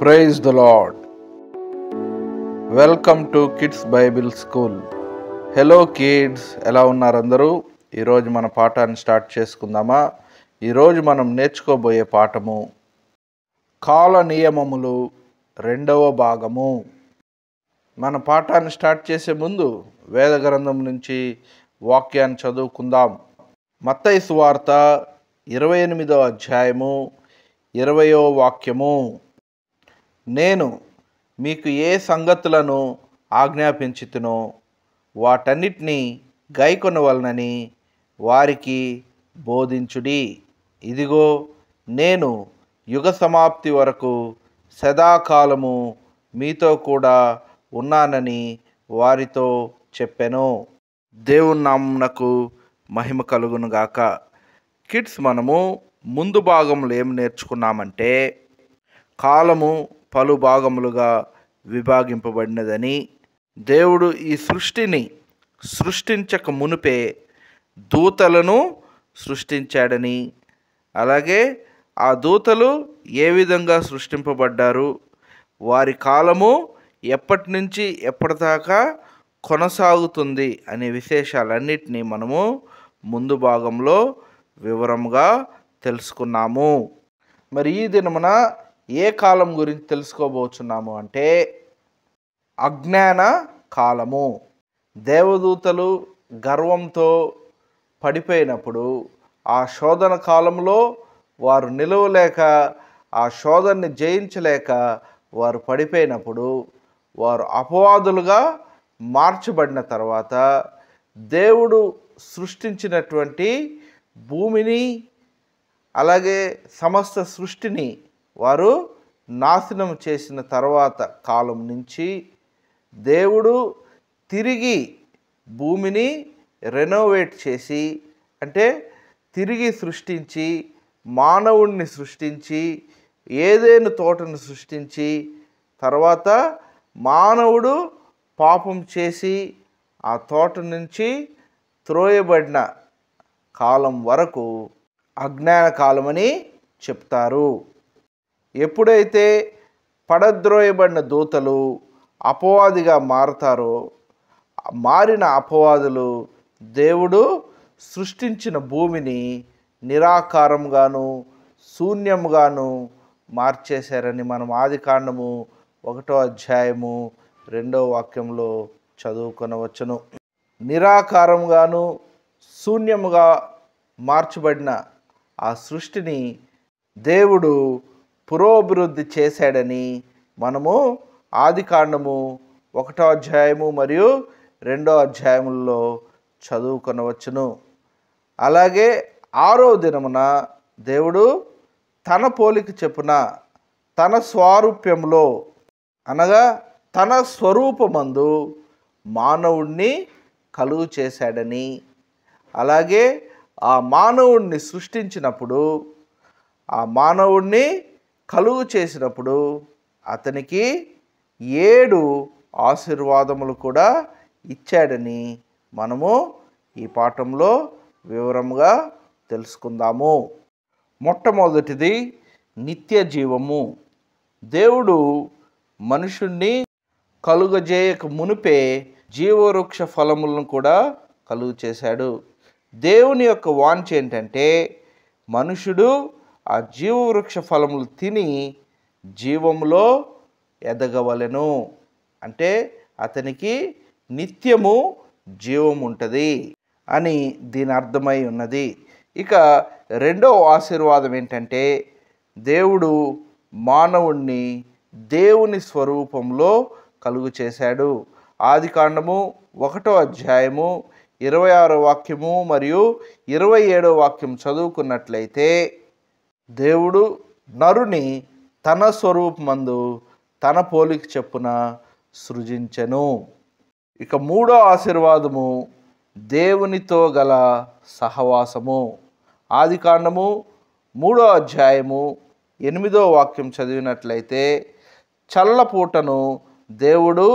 Praise the Lord. Welcome to kids Bible school. Hello kids, ఎలా ఉన్నారు అందరూ? ఈరోజు మన పాఠాన్ని స్టార్ట్ చేసుకుందామా? ఈరోజు మనం నేర్చుకోబోయే పాఠము కాల నియమములు 2వ భాగము. మన పాఠాన్ని స్టార్ట్ చేసే ముందు వేద గ్రంథం నుంచి వాక్యాన్ని చదువుకుందాం. మత్తయి సువార్త 28వ అధ్యాయము 20వ వాక్యము. నేను మీకు ఏ సంగతులను ఆజ్ఞాపించితినో వాటన్నిటినీ గైకొనవలనని వారికి బోధించుడి. ఇదిగో, నేను యుగ సమాప్తి వరకు సదాకాలము మీతో కూడా ఉన్నానని వారితో చెప్పెను. దేవుని నామమునకు మహిమ కలుగునుగాక. కిడ్స్, మనము ముందు భాగంలో ఏం నేర్చుకున్నామంటే కాలము పలు భాగములుగా విభాగింపబడినదని, దేవుడు ఈ సృష్టిని సృష్టించక మునుపే దూతలను సృష్టించాడని, అలాగే ఆ దూతలు ఏ విధంగా సృష్టింపబడ్డారు, వారి కాలము ఎప్పటి నుంచి ఎప్పటిదాకా కొనసాగుతుంది అనే విశేషాలన్నిటినీ మనము ముందు భాగంలో వివరంగా తెలుసుకున్నాము. మరి ఈ దినమున ఏ కాలం గురించి తెలుసుకోబోతున్నాము అంటే అజ్ఞాన కాలము. దేవదూతలు గర్వంతో పడిపోయినప్పుడు, ఆ శోధన కాలంలో వారు నిలవలేక, ఆ శోధనని జయించలేక వారు పడిపోయినప్పుడు, వారు అపవాదులుగా మార్చబడిన తర్వాత దేవుడు సృష్టించినటువంటి భూమిని అలాగే సమస్త సృష్టిని వారు నాశనం చేసిన తర్వాత కాలం నుంచి దేవుడు తిరిగి భూమిని రెనోవేట్ చేసి, అంటే తిరిగి సృష్టించి, మానవుణ్ణి సృష్టించి, ఏదైనా తోటను సృష్టించి, తర్వాత మానవుడు పాపం చేసి ఆ తోట నుంచి త్రోయబడిన కాలం వరకు అజ్ఞాన కాలమని చెప్తారు. ఎప్పుడైతే పడద్రోయబడిన దూతలు అపవాదిగా మారతారో, మారిన అపవాదులు దేవుడు సృష్టించిన భూమిని నిరాకారంగాను శూన్యంగాను మార్చేశారని మనం ఆదికాండము 1వ అధ్యాయము 2వ వాక్యంలో చదువుకొనవచ్చును. నిరాకారంగాను శూన్యముగా మార్చబడిన ఆ సృష్టిని దేవుడు పురోభివృద్ధి చేశాడని మనము ఆదికాండము 1వ అధ్యాయము మరియు 2వ అధ్యాయములలో చదువుకొనవచ్చును. అలాగే 6వ దినమున దేవుడు తన పోలిక చొప్పున తన స్వారూప్యంలో, అనగా తన స్వరూపమందు మానవుణ్ణి కలుగు చేశాడని, అలాగే ఆ మానవుణ్ణి సృష్టించినప్పుడు, ఆ మానవుణ్ణి కలుగు చేసినప్పుడు అతనికి 7 ఆశీర్వాదములు కూడా ఇచ్చాడని మనము ఈ పాఠంలో వివరంగా తెలుసుకుందాము. మొట్టమొదటిది నిత్య జీవము. దేవుడు మనుషుణ్ణి కలుగజేయక మునిపే జీవవృక్ష ఫలములను కూడా కలుగు చేశాడు. దేవుని యొక్క వాంఛ ఏంటంటే మనుషుడు ఆ జీవవృక్ష ఫలములు తిని జీవములో ఎదగవలెను. అంటే అతనికి నిత్యము జీవం ఉంటుంది అని దీని అర్థమై ఉన్నది. ఇక 2వ ఆశీర్వాదం ఏంటంటే దేవుడు మానవుణ్ణి దేవుని స్వరూపంలో కలుగు చేశాడు. ఆదికాండము 1వ అధ్యాయము 26వ వాక్యము మరియు 27వ వాక్యం చదువుకున్నట్లయితే దేవుడు నరుని తన స్వరూపమందు తన పోలిక చొప్పున సృజించెను. ఇక 3వ ఆశీర్వాదము దేవునితో గల సహవాసము. ఆదికాండము 3వ అధ్యాయము 8వ వాక్యం చదివినట్లయితే చల్లపూటను దేవుడు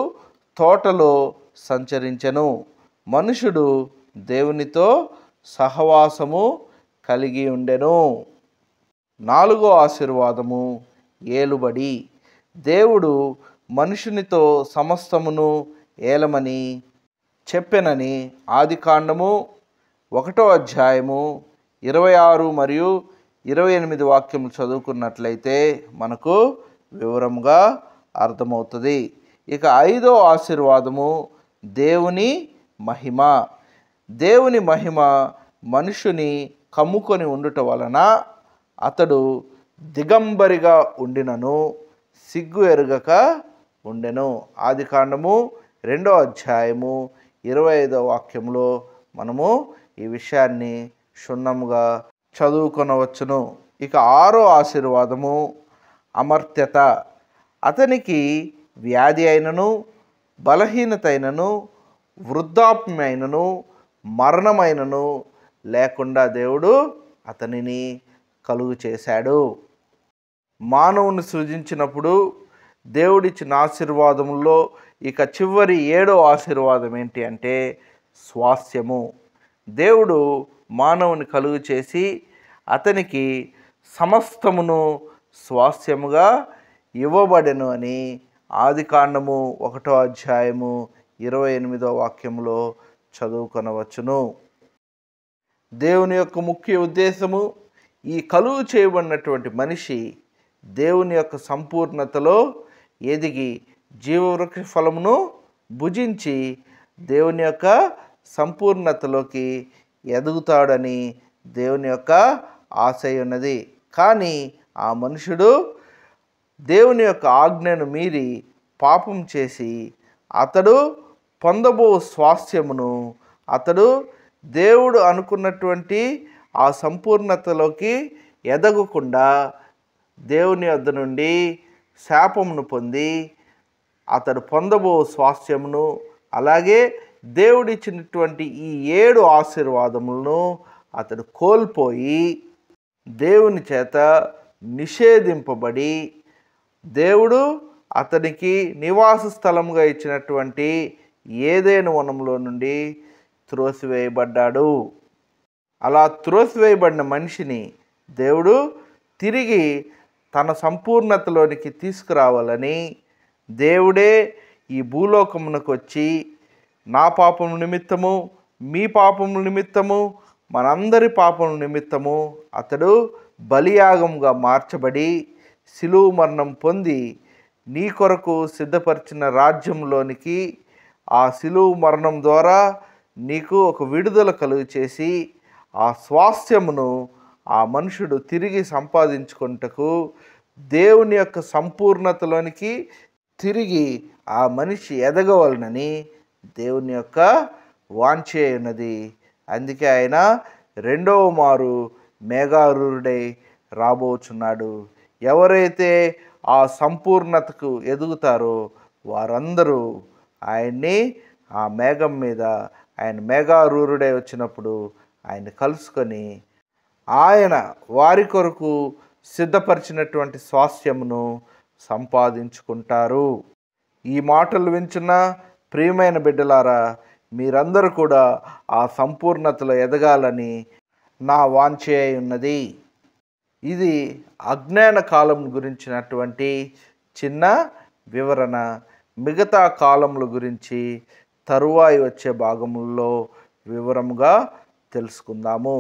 తోటలో సంచరించెను. మనుషుడు దేవునితో సహవాసము కలిగి ఉండెను. 4వ ఆశీర్వాదము ఏలుబడి. దేవుడు మనుషునితో సమస్తమును ఏలమని చెప్పెనని ఆదికాండము 1వ అధ్యాయము 26 మరియు 28 వాక్యములు చదువుకున్నట్లయితే మనకు వివరంగా అర్థమవుతుంది. ఇక 5వ ఆశీర్వాదము దేవుని మహిమ. దేవుని మహిమ మనుషుని కమ్ముకొని ఉండుట వలన అతడు దిగంబరిగా ఉండినను సిగ్గు ఎరుగక ఉండెను. ఆదికాండము 2వ అధ్యాయము 25వ వాక్యంలో మనము ఈ విషయాన్ని క్షుణ్ణముగా చదువుకొనవచ్చును. ఇక 6వ ఆశీర్వాదము అమర్త్యత. అతనికి వ్యాధి అయినను, బలహీనత అయినను, వృద్ధాప్యమైనను, మరణమైనను లేకుండా దేవుడు అతనిని కలుగు చేశాడు. మానవుని సృజించినప్పుడు దేవుడిచ్చిన ఆశీర్వాదముల్లో ఇక చివరి 7వ ఆశీర్వాదం ఏంటి అంటే స్వాస్థ్యము. దేవుడు మానవుని కలుగు చేసి అతనికి సమస్తమును స్వాస్థ్యముగా ఇవ్వబడెను అని ఆదికాండము 1వ అధ్యాయము 28వ వాక్యంలో చదువుకొనవచ్చును. దేవుని యొక్క ముఖ్య ఉద్దేశము ఈ కలుగు చేయబడినటువంటి మనిషి దేవుని యొక్క సంపూర్ణతలో ఎదిగి జీవవృక్ష ఫలమును భుజించి దేవుని యొక్క సంపూర్ణతలోకి ఎదుగుతాడని దేవుని యొక్క ఆశయం ఉన్నది. కానీ ఆ మనుషుడు దేవుని యొక్క ఆజ్ఞను మీరి పాపం చేసి అతడు పొందబో స్వాస్థ్యమును అతడు దేవుడు అనుకున్నటువంటి ఆ సంపూర్ణతలోకి ఎదగకుండా దేవుని వద్ద నుండి శాపమును పొంది అతడు పొందబో స్వాస్థ్యమును అలాగే దేవుడిచ్చినటువంటి ఈ 7 ఆశీర్వాదములను అతడు కోల్పోయి దేవుని చేత నిషేధింపబడి దేవుడు అతనికి నివాస స్థలముగా ఇచ్చినటువంటి ఏదెను వనంలో నుండి త్రోసివేయబడ్డాడు. అలా త్రోసివేయబడిన మనిషిని దేవుడు తిరిగి తన సంపూర్ణతలోనికి తీసుకురావాలని దేవుడే ఈ భూలోకమునకు వచ్చి నా పాపము నిమిత్తము, మీ పాపము నిమిత్తము, మనందరి పాపము నిమిత్తము అతడు బలియాగంగా మార్చబడి శిలువ మరణం పొంది నీ కొరకు సిద్ధపరిచిన రాజ్యంలోనికి ఆ శిలువ మరణం ద్వారా నీకు ఒక విడుదల కలుగు చేసి ఆ స్వాస్థ్యమును ఆ మనుషుడు తిరిగి సంపాదించుకొనుటకు దేవుని యొక్క సంపూర్ణతలోనికి తిరిగి ఆ మనిషి ఎదగవలనని దేవుని యొక్క వాంఛ ఉన్నది. అందుకే ఆయన 2వ మారు మేఘారూఢుడై రాబోచున్నాడు. ఎవరైతే ఆ సంపూర్ణతకు ఎదుగుతారో వారందరూ ఆయన్ని ఆ మేఘం మీద ఆయన మేఘారూఢుడై వచ్చినప్పుడు ఆయన కలుసుకొని ఆయన వారి కొరకు సిద్ధపరిచినటువంటి స్వాస్థ్యమును సంపాదించుకుంటారు. ఈ మాటలు వింటున్న ప్రియమైన బిడ్డలారా, మీరందరూ కూడా ఆ సంపూర్ణతలో ఎదగాలని నా వాంఛ ఉన్నది. ఇది అజ్ఞాన కాలం గురించినటువంటి చిన్న వివరణ. మిగతా కాలముల గురించి తరువాయి వచ్చే భాగముల్లో వివరముగా తెలుసుకుందాము.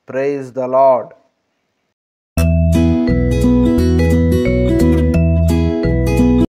Praise the lord.